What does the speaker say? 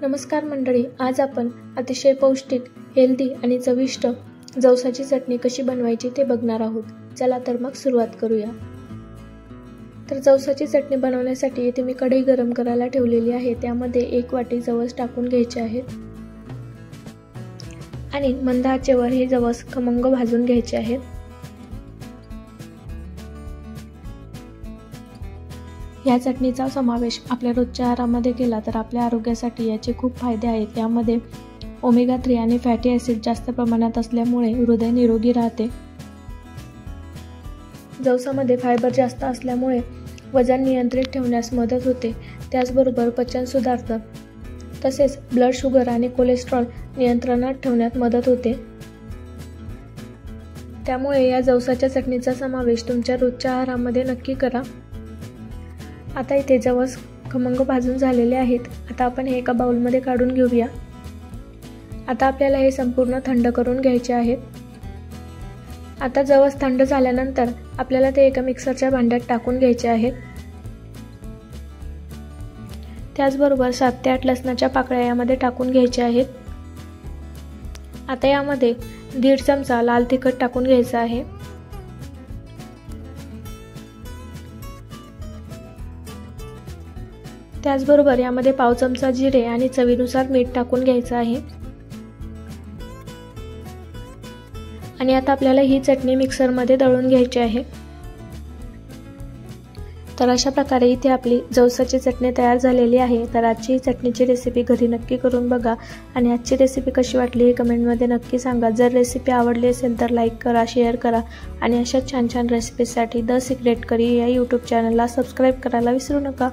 नमस्कार मंडळी, आज आपण अतिशय पौष्टिक, हेल्दी आणि चविष्ट जवसाची चटणी कशी बनवायची ते बघणार आहोत। चला तर मग सुरुवात करूया। तर जवसाची चटणी बनवण्यासाठी इथे मी कढई गरम करायला ठेवलेली आहे। त्यामध्ये 1 वाटी जवस टाकून घ्यायचे आहेत आणि मंद आचेवर हे जवस खमंग भाजून घ्यायचे आहेत। या चटणीचा समावेश आपल्या रोजच्या आहारामध्ये केला तर आपल्या आरोग्यासाठी याचे खूप फायदे आहेत। यामध्ये ओमेगा 3 आणि फॅटी ॲसिड जास्त प्रमाणात असल्यामुळे हृदय निरोगी राहते। जवसामध्ये फायबर जास्त असल्यामुळे वजन नियंत्रित ठेवण्यास मदत होते। त्याचबरोबर पचन सुधारतं, तसेच ब्लड शुगर आणि कोलेस्ट्रॉल नियंत्रणात ठेवण्यात मदत होते। त्यामुळे या जवसाच्या चटणीचा समावेश तुमच्या रोजच्या आहारामध्ये नक्की करा। आता इथे जवस खमंग भाजून झालेले आहेत। आता आपण हे एका बाउलमध्ये काढून घेऊया। आता आपल्याला हे संपूर्ण थंड करून घ्यायचे आहेत। आता जवस थंड झाल्यानंतर आपल्याला ते एका मिक्सरच्या भांड्यात टाकून घ्यायचे आहेत। त्याचबरोबर 7 ते 8 लसणाच्या पाकळ्या यामध्ये टाकून घ्यायच्या आहेत। आता यामध्ये 1.5 चमचा लाल तिखट टाकून घ्यायचं आहे। त्याचबरोबर यामध्ये पाव चमचा जिरे आणि चवीनुसार मीठ टाकून घ्यायचं आहे। आणि आता आपल्याला ही चटणी मिक्सरमध्ये दळून घ्यायची आहे। तर अशा प्रकारे इथे आपली जवसाची चटणी तयार झालेली आहे। तर आजची चटणीची रेसिपी घरी नक्की करून बघा आणि आजची रेसिपी कशी वाटली हे कमेंटमध्ये नक्की सांगा। जर रेसिपी आवडली असेल तर लाईक करा, शेअर करा आणि अशा छान छान रेसिपीसाठी द सिक्रेट करी या यूट्यूब चॅनलला सबस्क्राईब करायला विसरू नका।